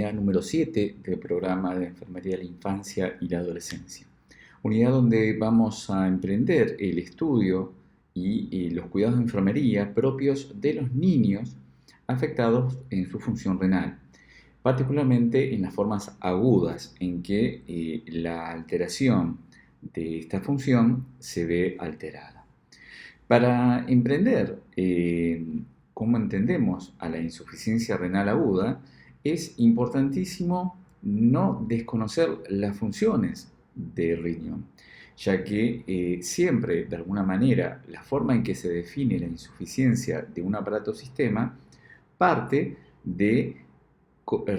unidad número 7 del programa de Enfermería de la Infancia y la Adolescencia. Unidad donde vamos a emprender el estudio y los cuidados de enfermería propios de los niños afectados en su función renal, particularmente en las formas agudas en que la alteración de esta función se ve alterada. Para emprender cómo entendemos a la insuficiencia renal aguda, es importantísimo no desconocer las funciones del riñón, ya que siempre, de alguna manera, la forma en que se define la insuficiencia de un aparato sistema parte de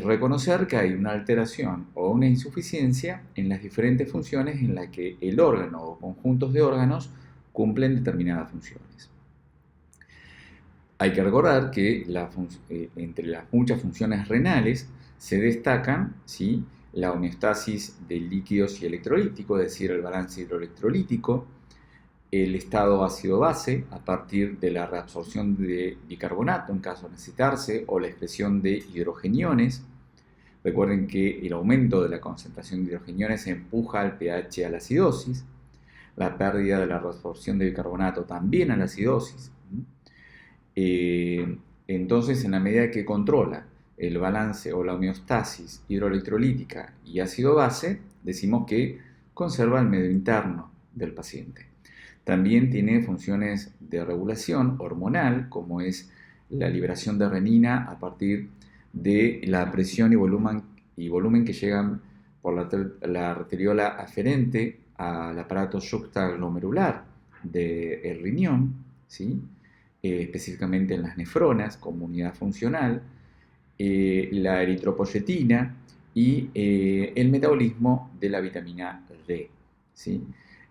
reconocer que hay una alteración o una insuficiencia en las diferentes funciones en las que el órgano o conjuntos de órganos cumplen determinadas funciones. Hay que recordar que entre las muchas funciones renales se destacan, ¿sí?, la homeostasis de líquidos y electrolítico, es decir, el balance hidroelectrolítico, el estado ácido-base a partir de la reabsorción de bicarbonato en caso de necesitarse o la excreción de hidrogeniones. Recuerden que el aumento de la concentración de hidrogeniones empuja al pH a la acidosis, la pérdida de la reabsorción de bicarbonato también a la acidosis. Entonces, en la medida que controla el balance o la homeostasis hidroelectrolítica y ácido-base, decimos que conserva el medio interno del paciente. También tiene funciones de regulación hormonal, como es la liberación de renina a partir de la presión y volumen que llegan por la arteriola aferente al aparato juxtaglomerular del riñón, ¿sí?, específicamente en las nefronas como unidad funcional, la eritropoyetina y el metabolismo de la vitamina D, ¿sí?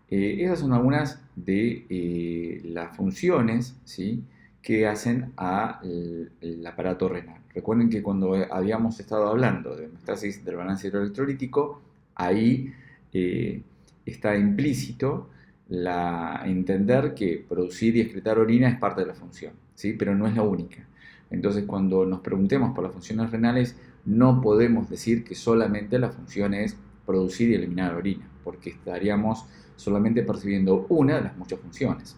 Esas son algunas de las funciones, ¿sí?, que hacen al aparato renal. Recuerden que cuando habíamos estado hablando de homeostasis del balance hidroelectrolítico, ahí está implícito entender que producir y excretar orina es parte de la función, ¿sí?, pero no es la única. Entonces, cuando nos preguntemos por las funciones renales, no podemos decir que solamente la función es producir y eliminar orina, porque estaríamos solamente percibiendo una de las muchas funciones.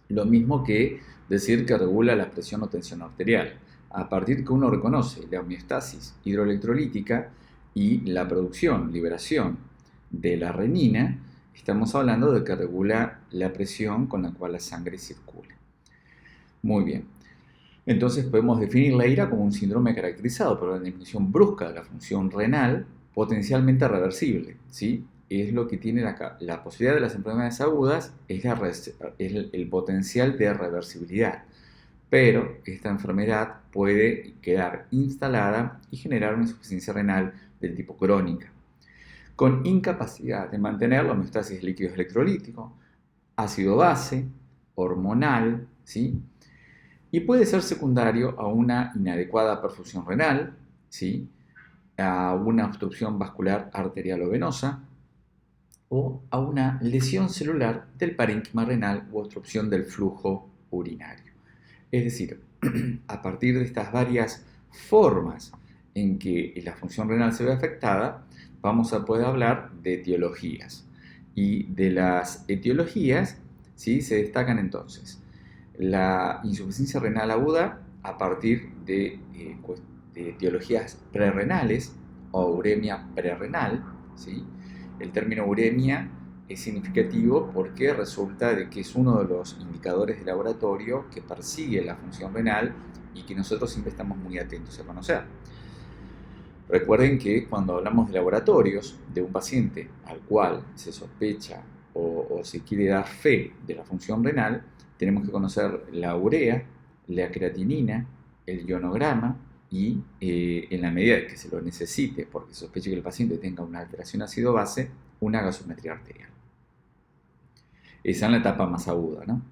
Lo mismo que decir que regula la presión o tensión arterial. A partir que uno reconoce la homeostasis hidroelectrolítica y la producción, liberación de la renina, estamos hablando de que regula la presión con la cual la sangre circula. Muy bien. Entonces podemos definir la ira como un síndrome caracterizado por la disminución brusca de la función renal, potencialmente reversible, ¿sí? Es lo que tiene la posibilidad de las enfermedades agudas, es el potencial de reversibilidad. Pero esta enfermedad puede quedar instalada y generar una insuficiencia renal del tipo crónica, con incapacidad de mantener la homeostasis de líquidos electrolíticos, ácido-base, hormonal, ¿sí?, y puede ser secundario a una inadecuada perfusión renal, ¿sí?, a una obstrucción vascular arterial o venosa, o a una lesión celular del parénquima renal u obstrucción del flujo urinario. Es decir, a partir de estas varias formas en que la función renal se ve afectada, vamos a poder hablar de etiologías. Y de las etiologías, ¿sí?, se destacan entonces la insuficiencia renal aguda a partir de etiologías prerrenales o uremia prerrenal, ¿sí? El término uremia es significativo porque resulta de que es uno de los indicadores de laboratorio que persigue la función renal y que nosotros siempre estamos muy atentos a conocer. Recuerden que cuando hablamos de laboratorios de un paciente al cual se sospecha o se quiere dar fe de la función renal, tenemos que conocer la urea, la creatinina, el ionograma y, en la medida que se lo necesite, porque sospeche que el paciente tenga una alteración ácido-base, una gasometría arterial. Esa es la etapa más aguda, ¿no?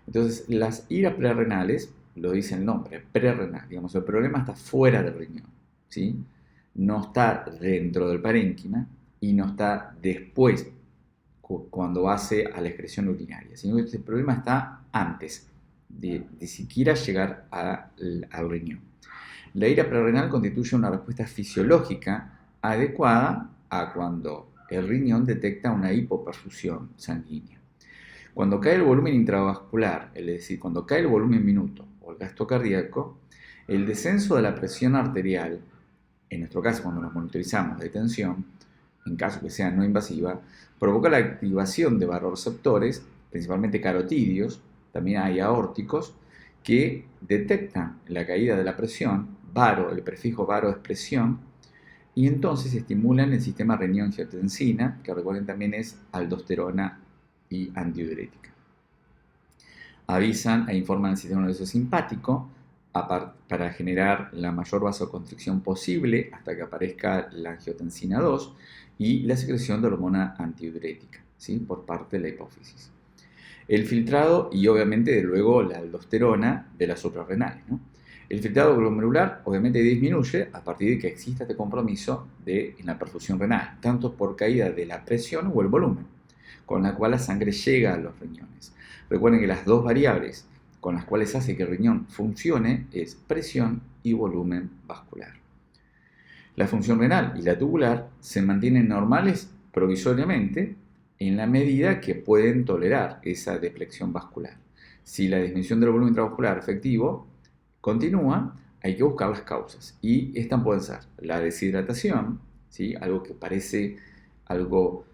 Entonces, las iras prerrenales, lo dice el nombre, prerrenal, digamos, el problema está fuera del riñón, ¿sí? No está dentro del parénquima y no está después, cuando hace a la excreción urinaria, sino que este problema está antes de siquiera llegar al riñón. La ira prerrenal constituye una respuesta fisiológica adecuada a cuando el riñón detecta una hipoperfusión sanguínea. Cuando cae el volumen intravascular, es decir, cuando cae el volumen minuto o el gasto cardíaco, el descenso de la presión arterial, en nuestro caso cuando nos monitorizamos de tensión, en caso que sea no invasiva, provoca la activación de vasoreceptores, principalmente carotídeos, también hay aórticos, que detectan la caída de la presión, varo, el prefijo varo es presión, y entonces estimulan el sistema renina-angiotensina, que recuerden también es aldosterona y antidiurética. Avisan e informan al sistema nervioso simpático para generar la mayor vasoconstricción posible hasta que aparezca la angiotensina 2 y la secreción de hormona antidiurética, ¿sí?, por parte de la hipófisis. El filtrado y obviamente luego la aldosterona de las suprarrenales, ¿no? El filtrado glomerular obviamente disminuye a partir de que exista este compromiso en la perfusión renal, tanto por caída de la presión o el volumen, con la cual la sangre llega a los riñones. Recuerden que las dos variables con las cuales hace que el riñón funcione es presión y volumen vascular. La función renal y la tubular se mantienen normales provisoriamente en la medida que pueden tolerar esa deflexión vascular. Si la disminución del volumen intravascular efectivo continúa, hay que buscar las causas. Y estas pueden ser la deshidratación, ¿sí?, algo que parece algo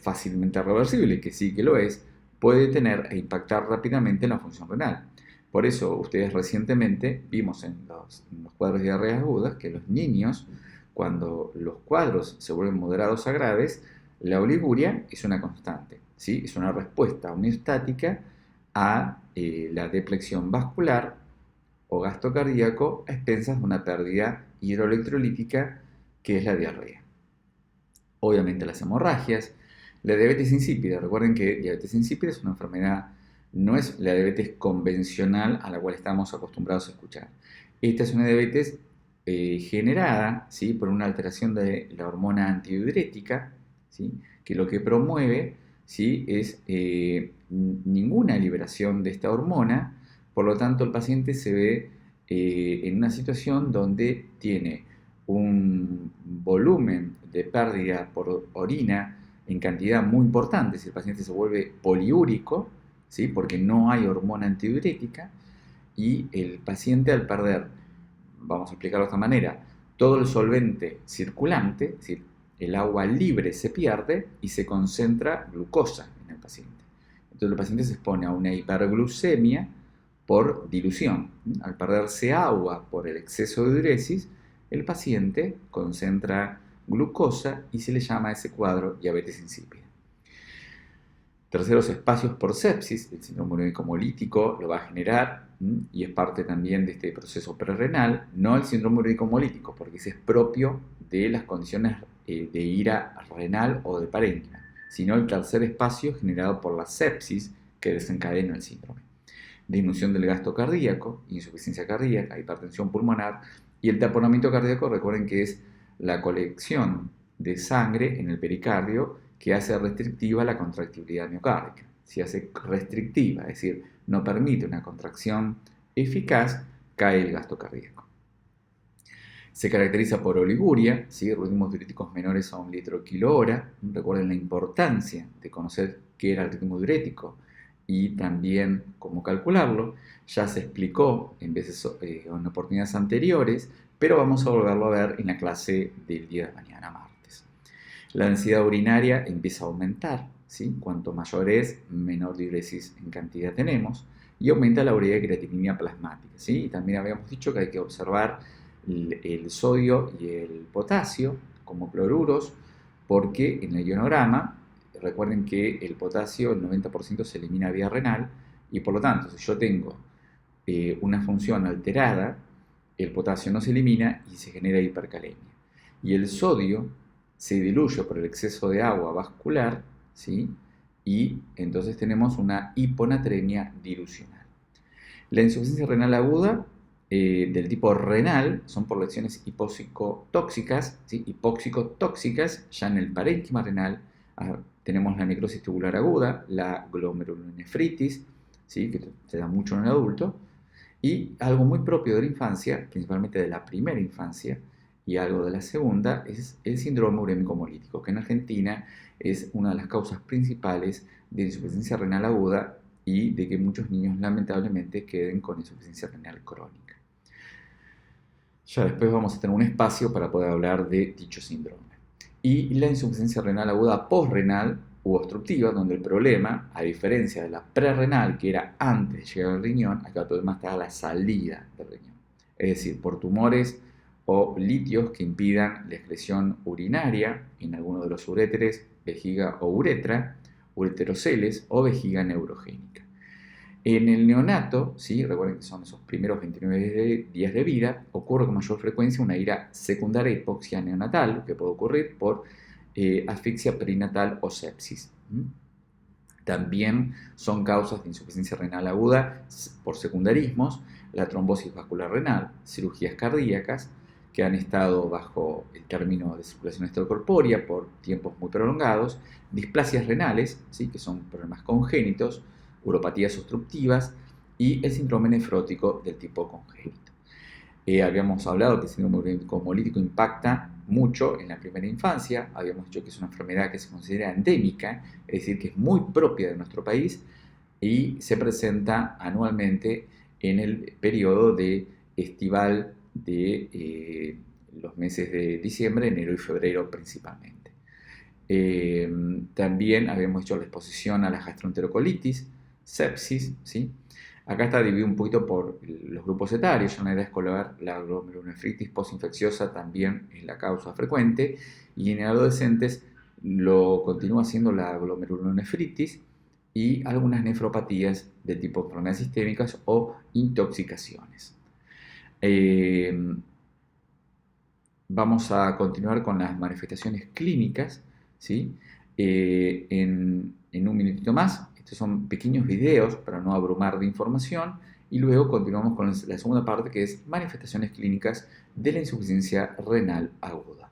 fácilmente reversible, que sí que lo es, puede tener e impactar rápidamente en la función renal. Por eso, ustedes recientemente vimos en los cuadros de diarreas agudas que los niños, cuando los cuadros se vuelven moderados a graves, la oliguria es una constante, ¿sí? Es una respuesta homeostática a la deflexión vascular o gasto cardíaco a expensas de una pérdida hidroelectrolítica que es la diarrea. Obviamente las hemorragias, la diabetes insípida. Recuerden que diabetes insípida es una enfermedad, no es la diabetes convencional a la cual estamos acostumbrados a escuchar. Esta es una diabetes generada, ¿sí?, por una alteración de la hormona antidiurética, ¿sí?, que lo que promueve, ¿sí?, es ninguna liberación de esta hormona. Por lo tanto, el paciente se ve en una situación donde tiene un volumen de pérdida por orina en cantidad muy importante. Si el paciente se vuelve poliúrico, ¿sí?, porque no hay hormona antidiurética, y el paciente, al perder, vamos a explicarlo de esta manera, todo el solvente circulante, es decir, el agua libre se pierde y se concentra glucosa en el paciente. Entonces el paciente se expone a una hiperglucemia por dilución. Al perderse agua por el exceso de diuresis, el paciente concentra glucosa y se le llama a ese cuadro diabetes insípida. Terceros espacios por sepsis, el síndrome urémico hemolítico lo va a generar y es parte también de este proceso prerrenal, no el síndrome urémico hemolítico, porque ese es propio de las condiciones de ira renal o de parénquima, sino el tercer espacio generado por la sepsis que desencadena el síndrome. Disminución del gasto cardíaco, insuficiencia cardíaca, hipertensión pulmonar y el taponamiento cardíaco. Recuerden que es la colección de sangre en el pericardio que hace restrictiva la contractibilidad miocárdica. Si hace restrictiva, es decir, no permite una contracción eficaz, cae el gasto cardíaco. Se caracteriza por oliguria, ¿sí?, ritmos diuréticos menores a 1 litro kilo hora. Recuerden la importancia de conocer qué era el ritmo diurético y también cómo calcularlo. Ya se explicó en oportunidades anteriores, pero vamos a volverlo a ver en la clase del día de mañana, martes. La densidad urinaria empieza a aumentar, ¿sí? Cuanto mayor es, menor diuresis en cantidad tenemos, y aumenta la urea de creatinina plasmática, ¿sí? Y también habíamos dicho que hay que observar el sodio y el potasio como cloruros, porque en el ionograma, recuerden que el potasio, el 90% se elimina vía renal, y por lo tanto, si yo tengo una función alterada, el potasio no se elimina y se genera hipercalemia. Y el sodio se diluye por el exceso de agua vascular, ¿sí?, y entonces tenemos una hiponatremia dilucional. La insuficiencia renal aguda del tipo renal son por lesiones hipóxico-tóxicas, ¿sí?, hipóxico-tóxicas, ya en el parénquima renal. Tenemos la necrosis tubular aguda, la glomerulonefritis, ¿sí?, que se da mucho en el adulto, Y algo muy propio de la infancia, principalmente de la primera infancia, y algo de la segunda, es el síndrome urémico hemolítico, que en Argentina es una de las causas principales de insuficiencia renal aguda y de que muchos niños lamentablemente queden con insuficiencia renal crónica. Ya después vamos a tener un espacio para poder hablar de dicho síndrome. Y la insuficiencia renal aguda posrenal u obstructiva, donde el problema, a diferencia de la prerrenal, que era antes de llegar al riñón, acá el problema está a la salida del riñón. Es decir, por tumores o litios que impidan la excreción urinaria en alguno de los uréteres, vejiga o uretra, ureteroceles o vejiga neurogénica. En el neonato, ¿sí? Recuerden que son esos primeros 29 días de vida, ocurre con mayor frecuencia una ira secundaria hipoxia neonatal, que puede ocurrir por asfixia perinatal o sepsis. También son causas de insuficiencia renal aguda por secundarismos, la trombosis vascular renal, cirugías cardíacas, que han estado bajo el término de circulación extracorpórea por tiempos muy prolongados, displasias renales, ¿sí? Que son problemas congénitos, uropatías obstructivas y el síndrome nefrótico del tipo congénito. Habíamos hablado que el síndrome urémico hemolítico impacta mucho en la primera infancia, habíamos dicho que es una enfermedad que se considera endémica, es decir, que es muy propia de nuestro país y se presenta anualmente en el periodo de estival de los meses de diciembre, enero y febrero principalmente. También habíamos hecho la exposición a la gastroenterocolitis, sepsis, ¿sí? Acá está dividido un poquito por los grupos etarios. En la edad escolar, la glomerulonefritis postinfecciosa también es la causa frecuente, y en adolescentes lo continúa siendo la glomerulonefritis y algunas nefropatías de tipo enfermedades sistémicas o intoxicaciones. Vamos a continuar con las manifestaciones clínicas, ¿sí? En un minutito más. Estos son pequeños videos para no abrumar de información y luego continuamos con la segunda parte, que es manifestaciones clínicas de la insuficiencia renal aguda.